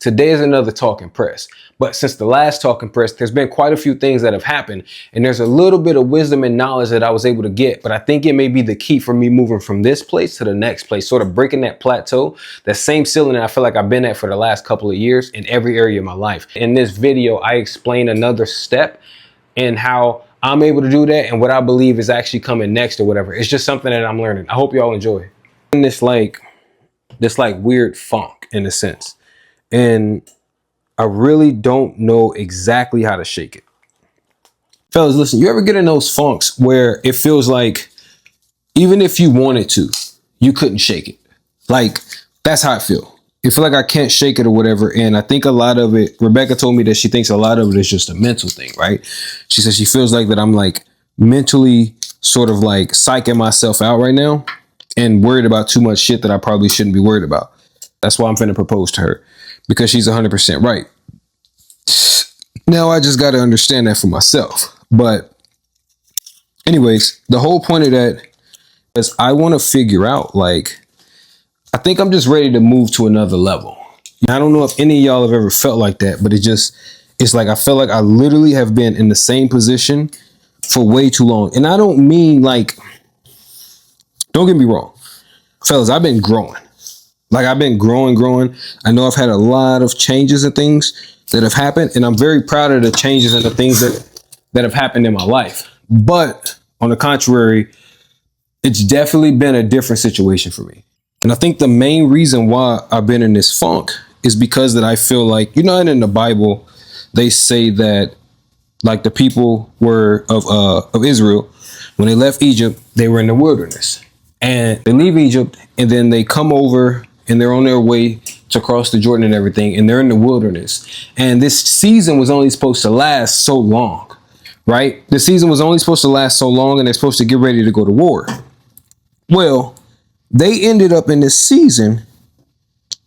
Today is another Talking Press. But since the last Talking Press, there's been quite a few things that have happened, and there's a little bit of wisdom and knowledge that I was able to get, but I think it may be the key for me moving from this place to the next place, sort of breaking that plateau, that same ceiling that I feel like I've been at for the last couple of years in every area of my life. In this video, I explain another step and how I'm able to do that and what I believe is actually coming next or whatever. It's just something that I'm learning. I hope y'all enjoy. In this weird funk in a sense. And I really don't know exactly how to shake it. Fellas, listen, you ever get in those funks where it feels like even if you wanted to, you couldn't shake it? Like, that's how I feel. It feel like I can't shake it or whatever. And I think a lot of it, Rebecca told me that she thinks a lot of it is just a mental thing, right? She says she feels like that I'm like mentally sort of like psyching myself out right now and worried about too much shit that I probably shouldn't be worried about. That's why I'm finna propose to her, because she's 100% right. Now I just got to understand that for myself. But anyways, the whole point of that is I want to figure out, like, I think I'm just ready to move to another level. I don't know if any of y'all have ever felt like that, but it's like I feel like I literally have been in the same position for way too long. And I don't mean like, don't get me wrong, fellas, I've been growing. Like, I've been growing. I know I've had a lot of changes and things that have happened, and I'm very proud of the changes and the things that have happened in my life. But on the contrary, it's definitely been a different situation for me. And I think the main reason why I've been in this funk is because that I feel like, you know, and in the Bible, they say that like the people were of Israel, when they left Egypt, they were in the wilderness. And they leave Egypt and then they come over and they're on their way to cross the Jordan and everything, and they're in the wilderness. And this season was only supposed to last so long, right? The season was only supposed to last so long, and they're supposed to get ready to go to war. Well, they ended up in this season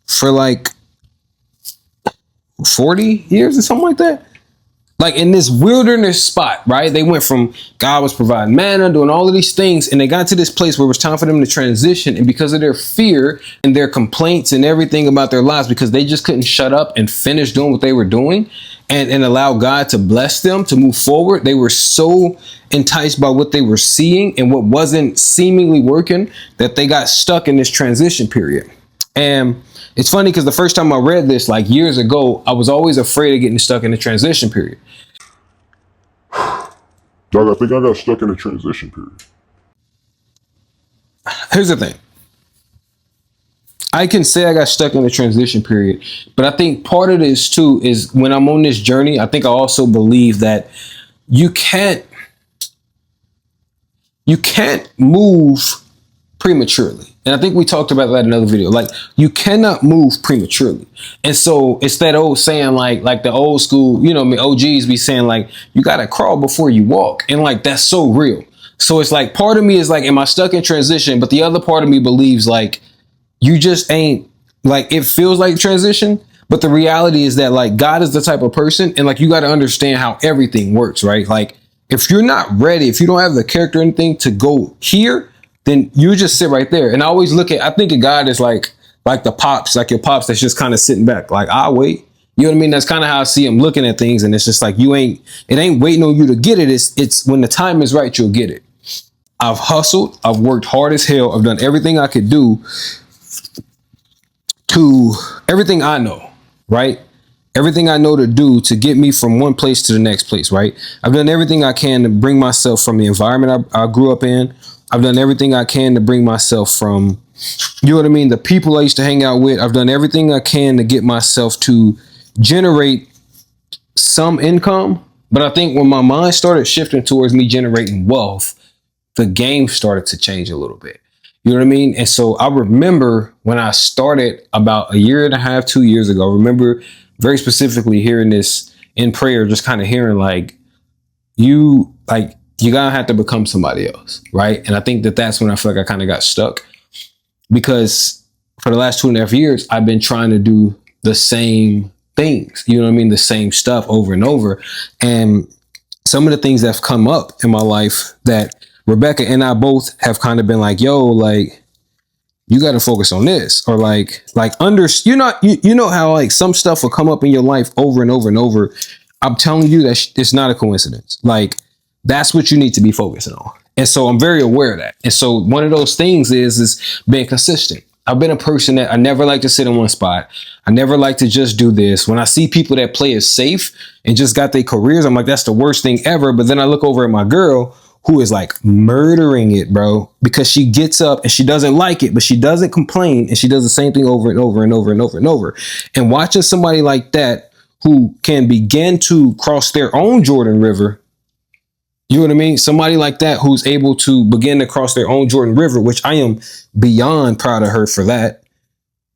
for like 40 years or something like that. Like in this wilderness spot, right? They went from God was providing manna, doing all of these things, and they got to this place where it was time for them to transition. And because of their fear and their complaints and everything about their lives, because they just couldn't shut up and finish doing what they were doing and allow God to bless them to move forward, they were so enticed by what they were seeing and what wasn't seemingly working that they got stuck in this transition period. And it's funny because the first time I read this, like years ago, I was always afraid of getting stuck in the transition period. Doug, I think I got stuck in a transition period. Here's the thing. I can say I got stuck in the transition period, but I think part of this too is when I'm on this journey, I think I also believe that you can't move prematurely. And I think we talked about that in another video. Like, you cannot move prematurely. And so it's that old saying, like the old school, you know, OGs be saying, like, you got to crawl before you walk. And like, that's so real. So it's like, part of me is like, am I stuck in transition? But the other part of me believes like, you just ain't, like, it feels like transition. But the reality is that like, God is the type of person, and like, you got to understand how everything works, right? Like, if you're not ready, if you don't have the character or anything to go here, then you just sit right there. And I always I think of God as like the pops, like your pops that's just kind of sitting back, like, I'll wait. You know what I mean? That's kind of how I see him looking at things. And it's just like, it ain't waiting on you to get it. It's when the time is right, you'll get it. I've hustled. I've worked hard as hell. I've done everything I could do to everything I know, right? Everything I know to do to get me from one place to the next place, right? I've done everything I can to bring myself from the environment I grew up in. I've done everything I can to bring myself from, you know what I mean, the people I used to hang out with. I've done everything I can to get myself to generate some income. But I think when my mind started shifting towards me generating wealth, the game started to change a little bit. You know what I mean? And so I remember when I started about a year and a half, 2 years ago, I remember very specifically hearing this in prayer, just kind of hearing like, you gotta have to become somebody else, right? And I think that's when I feel like I kind of got stuck, because for the last 2.5 years, I've been trying to do the same things, you know what I mean? The same stuff over and over. And some of the things that have come up in my life that Rebecca and I both have kind of been like, yo, like, you got to focus on this, or like under you know how like some stuff will come up in your life over and over and over. I'm telling you that it's not a coincidence. Like that's what you need to be focusing on. And so I'm very aware of that. And so one of those things is being consistent. I've been a person that I never like to sit in one spot. I never like to just do this. When I see people that play it safe and just got their careers, I'm like, that's the worst thing ever. But then I look over at my girl who is like murdering it, bro, because she gets up and she doesn't like it, but she doesn't complain. And she does the same thing over and over and over and over and over. And watching somebody like that who can begin to cross their own Jordan River, you know what I mean? Somebody like that who's able to begin to cross their own Jordan River, which I am beyond proud of her for that,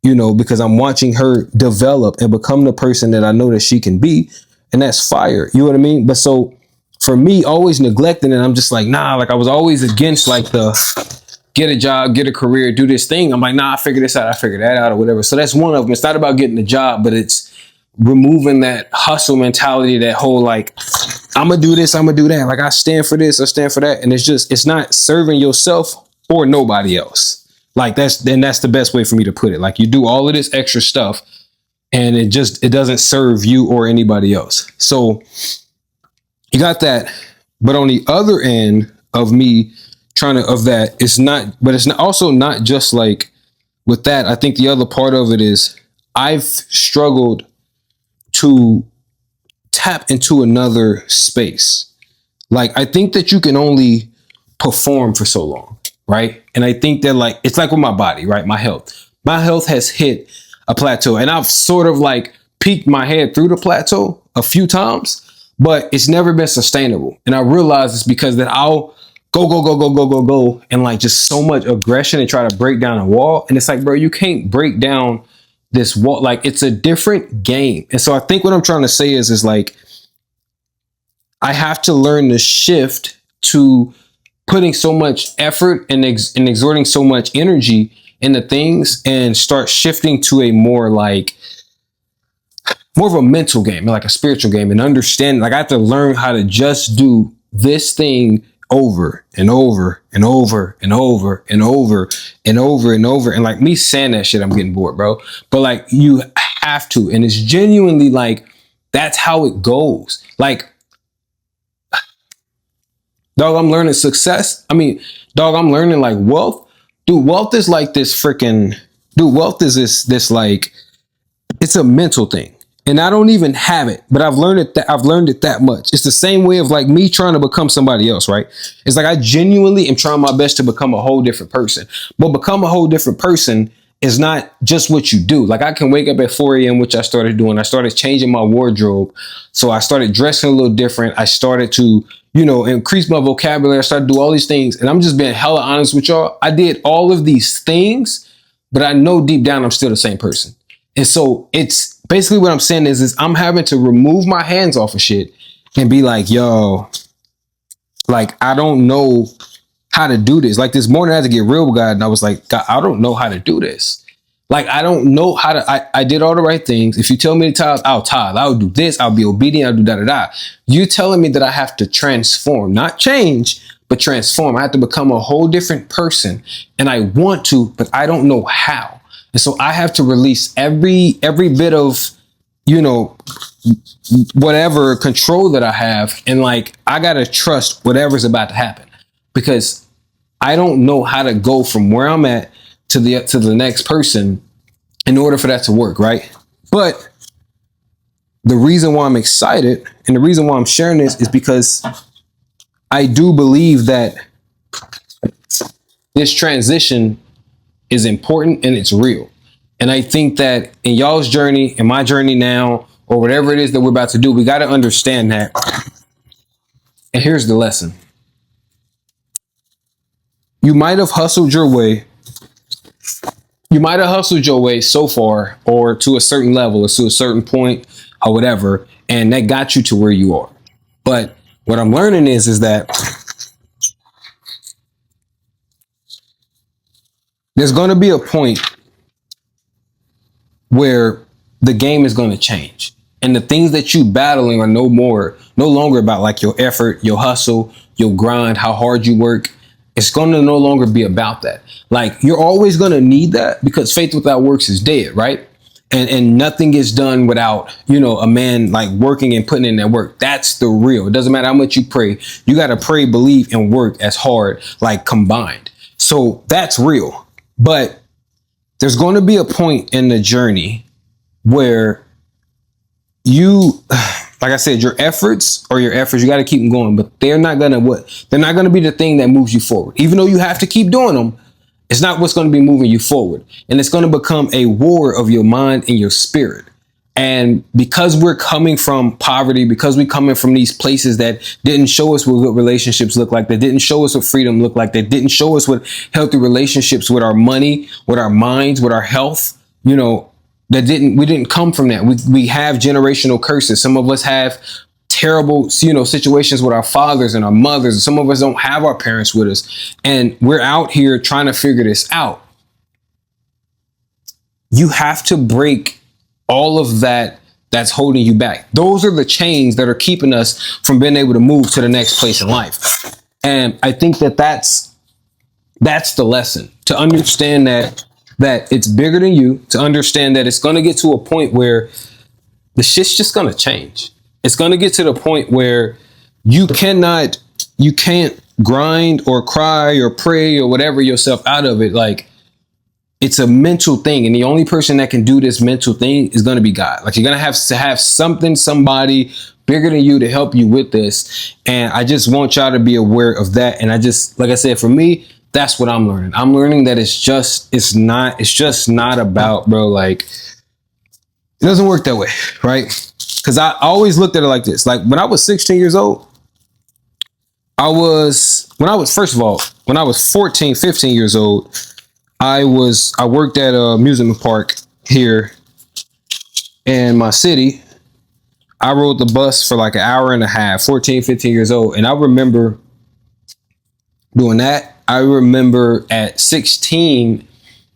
you know, because I'm watching her develop and become the person that I know that she can be. And that's fire. You know what I mean? But so for me, always neglecting it, I'm just like, nah, like I was always against like the get a job, get a career, do this thing. I'm like, nah, I figure this out. I figure that out or whatever. So that's one of them. It's not about getting a job, but it's removing that hustle mentality, that whole like, I'm gonna do this, I'm gonna do that. Like I stand for this, I stand for that. And it's not serving yourself or nobody else. Like that's the best way for me to put it. Like you do all of this extra stuff and it doesn't serve you or anybody else. So you got that. But on the other end of me it's not also not just like with that. I think the other part of it is I've struggled to tap into another space. Like I think that you can only perform for so long, right? And I think that like it's like with my body, right? My health has hit a plateau, and I've sort of like peeked my head through the plateau a few times, but it's never been sustainable. And I realize it's because that I'll go and like just so much aggression and try to break down a wall, and it's like, bro, you can't break down this wall. Like it's a different game. And so I think what I'm trying to say is like I have to learn to shift to putting so much effort and exerting so much energy into things and start shifting to a more of a mental game, like a spiritual game, and understand like I have to learn how to just do this thing over and over and over and over and over and over and over. And like me saying that shit, I'm getting bored, bro. But like you have to, and it's genuinely like that's how it goes. Like, dog, I'm learning success. I mean, dog, I'm learning like wealth. Dude, wealth is like wealth is this like it's a mental thing. And I don't even have it, but I've learned it that much. It's the same way of like me trying to become somebody else, right? It's like I genuinely am trying my best to become a whole different person. But become a whole different person is not just what you do. Like I can wake up at 4 a.m., which I started doing. I started changing my wardrobe. So I started dressing a little different. I started to, increase my vocabulary. I started to do all these things. And I'm just being hella honest with y'all. I did all of these things, but I know deep down I'm still the same person. And so it's basically what I'm saying is I'm having to remove my hands off of shit and be like, yo, like, I don't know how to do this. Like this morning I had to get real with God and I was like, God, I don't know how to do this. Like, I don't know how to, I did all the right things. If you tell me to tithe, I'll tithe. I'll do this. I'll be obedient. I'll do da-da-da. You telling me that I have to transform, not change, but transform. I have to become a whole different person. And I want to, but I don't know how. And so I have to release every bit of, whatever control that I have. And like, I got to trust whatever's about to happen because I don't know how to go from where I'm at to the next person in order for that to work. Right. But the reason why I'm excited and the reason why I'm sharing this is because I do believe that this transition is important and it's real. And I think that in y'all's journey, in my journey now, or whatever it is that we're about to do, we got to understand that. And here's the lesson. You might have hustled your way. You might have hustled your way so far or to a certain level or to a certain point or whatever. And that got you to where you are. But what I'm learning is that there's going to be a point where the game is going to change. And the things that you battling are no longer about like your effort, your hustle, your grind, how hard you work. It's going to no longer be about that. Like, you're always going to need that because faith without works is dead, right? And nothing gets done without, a man like working and putting in that work. That's the real. It doesn't matter how much you pray. You got to pray, believe, and work as hard, like combined. So that's real. But there's going to be a point in the journey where you, like I said, your efforts, you got to keep them going, but they're not going to be the thing that moves you forward. Even though you have to keep doing them, it's not what's going to be moving you forward. And it's going to become a war of your mind and your spirit. And because we're coming from poverty, because we're coming from these places that didn't show us what good relationships look like, that didn't show us what freedom looked like, that didn't show us what healthy relationships with our money, with our minds, with our health, we didn't come from that. We have generational curses. Some of us have terrible, situations with our fathers and our mothers. Some of us don't have our parents with us. And we're out here trying to figure this out. You have to break all of that that's holding you back. Those are the chains that are keeping us from being able to move to the next place in life. And I think that's the lesson, to understand that it's bigger than you, to understand that it's going to get to a point where the shit's just going to change. It's going to get to the point where you can't grind or cry or pray or whatever yourself out of it. Like, it's a mental thing. And the only person that can do this mental thing is going to be God. Like, you're going to have somebody bigger than you to help you with this. And I just want y'all to be aware of that. And like I said, for me, that's what I'm learning. I'm learning that it's just not about, bro, like, it doesn't work that way, right? Because I always looked at it like this. Like, when I was 16 years old, when I was 14, 15 years old, I worked at a amusement park here in my city. I rode the bus for like an hour and a half, 14, 15 years old. And I remember doing that. I remember at 16,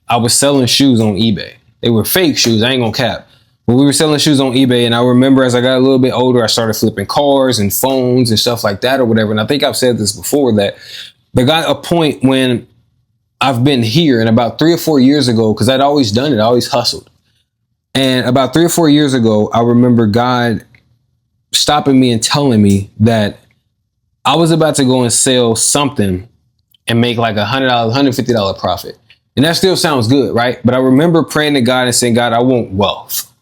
I was selling shoes on eBay. They were fake shoes. I ain't gonna cap. But we were selling shoes on eBay. And I remember as I got a little bit older, I started flipping cars and phones and stuff like that or whatever. And I think I've said this before, that there got a point when I've been here, and about 3 or 4 years ago, because I'd always done it, I always hustled. And about 3 or 4 years ago, I remember God stopping me and telling me that I was about to go and sell something and make like $100, $150 profit. And that still sounds good, right? But I remember praying to God and saying, God, I want wealth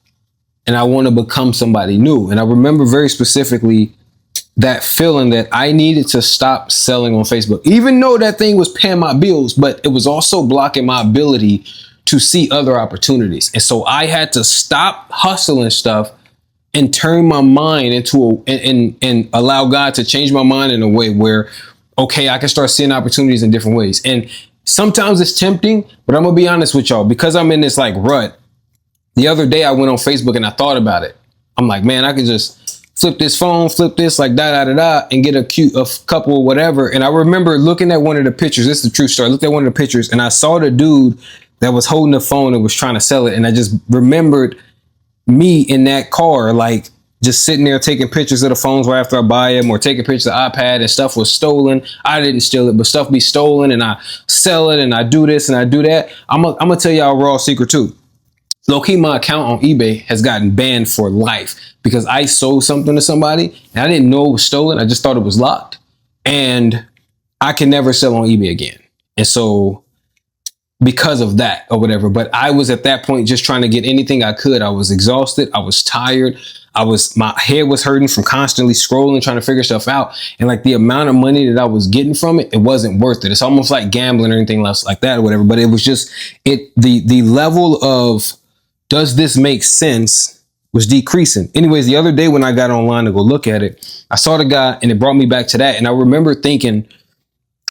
and I want to become somebody new. And I remember very specifically that feeling that I needed to stop selling on Facebook, even though that thing was paying my bills, but it was also blocking my ability to see other opportunities. And so I had to stop hustling stuff and turn my mind into and allow God to change my mind in a way where, okay, I can start seeing opportunities in different ways. And sometimes it's tempting, but I'm gonna be honest with y'all, because I'm in this like rut. The other day I went on Facebook and I thought about it. I'm like, man, I could just flip this like and get a couple whatever. And I remember looking at one of the pictures. This is the true story. I looked at one of the pictures and I saw the dude that was holding the phone and was trying to sell it. And I just remembered me in that car, like just sitting there taking pictures of the phones right after I buy them, or taking pictures of the iPad, and stuff was stolen. I didn't steal it, but stuff be stolen, and I sell it, and I do this and I do that. I'm gonna tell y'all a raw secret too. Low key, my account on eBay has gotten banned for life because I sold something to somebody and I didn't know it was stolen. I just thought it was locked, and I can never sell on eBay again. And so, because of that or whatever, but I was at that point just trying to get anything I could. I was exhausted. I was tired. My head was hurting from constantly scrolling, trying to figure stuff out. And like the amount of money that I was getting from it, it wasn't worth it. It's almost like gambling or anything else like that or whatever. But it was just, the level of, does this make sense, was decreasing. Anyways, the other day when I got online to go look at it, I saw the guy and it brought me back to that. And I remember thinking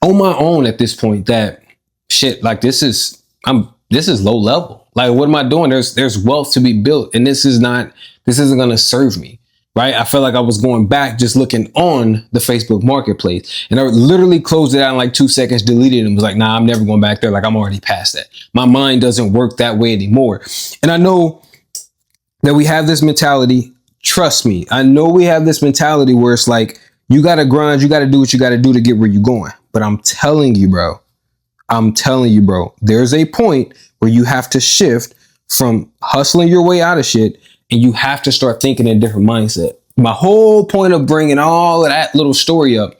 on my own at this point that, shit, like this is low level. Like, what am I doing? There's wealth to be built, and this isn't going to serve me, right? I felt like I was going back just looking on the Facebook marketplace, and I literally closed it out in like 2 seconds, deleted it, and was like, nah, I'm never going back there. Like, I'm already past that. My mind doesn't work that way anymore. And I know that we have this mentality. Trust me, I know we have this mentality where it's like, you got to grind, you got to do what you got to do to get where you're going. but I'm telling you, bro, there's a point where you have to shift from hustling your way out of shit and you have to start thinking in a different mindset. My whole point of bringing all of that little story up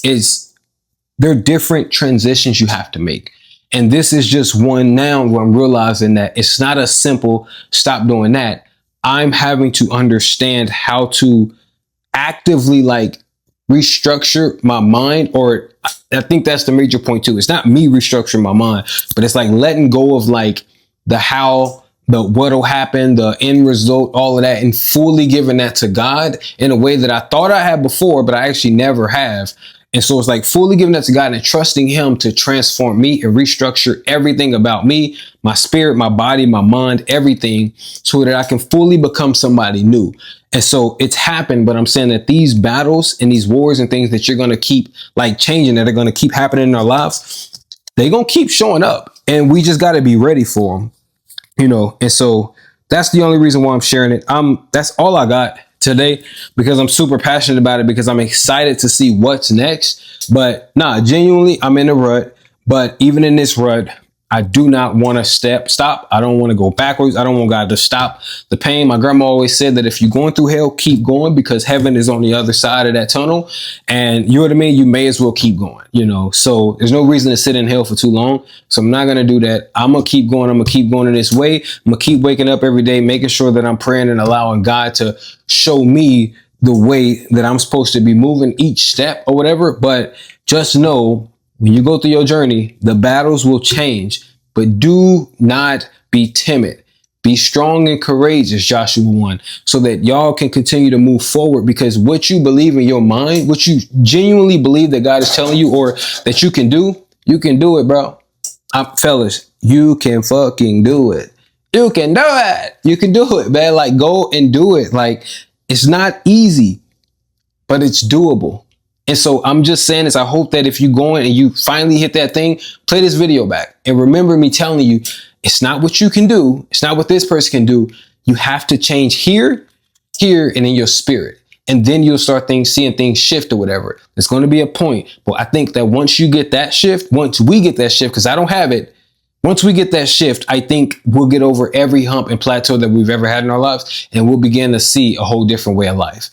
is there are different transitions you have to make. And this is just one now where I'm realizing that it's not a simple stop doing that. I'm having to understand how to actively like restructure my mind, or I think that's the major point too. It's not me restructuring my mind, but it's like letting go of like the how, the what'll happen, the end result, all of that, and fully giving that to God in a way that I thought I had before, but I actually never have. And so it's like fully giving that to God and trusting him to transform me and restructure everything about me, my spirit, my body, my mind, everything, so that I can fully become somebody new. And so it's happened, but I'm saying that these battles and these wars and things that you're going to keep like changing, that are going to keep happening in our lives, they're going to keep showing up, and we just got to be ready for them, you know? And so that's the only reason why I'm sharing it. That's all I got today, because I'm super passionate about it, because I'm excited to see what's next. But nah, genuinely, I'm in a rut. But even in this rut, I do not want to stop. I don't want to go backwards. I don't want God to stop the pain. My grandma always said that if you're going through hell, keep going, because heaven is on the other side of that tunnel. And you know what I mean? You may as well keep going, you know? So there's no reason to sit in hell for too long. So I'm not going to do that. I'm going to keep going. I'm going to keep going in this way. I'm going to keep waking up every day, making sure that I'm praying and allowing God to show me the way that I'm supposed to be moving each step or whatever. But just know, when you go through your journey, the battles will change, but do not be timid. Be strong and courageous, Joshua 1, so that y'all can continue to move forward, because what you believe in your mind, what you genuinely believe that God is telling you or that you can do it, bro. Fellas, you can fucking do it. You can do it. You can do it, man. Like, go and do it. Like, it's not easy, but it's doable. And so I'm just saying this. I hope that if you go in and you finally hit that thing, play this video back and remember me telling you, it's not what you can do. It's not what this person can do. You have to change here, and in your spirit. And then you'll start seeing things shift or whatever. There's going to be a point. But I think that once you get that shift, once we get that shift, because I don't have it, once we get that shift, I think we'll get over every hump and plateau that we've ever had in our lives. And we'll begin to see a whole different way of life.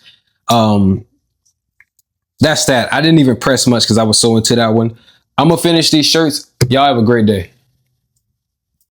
That's that. I didn't even press much because I was so into that one. I'm going to finish these shirts. Y'all have a great day.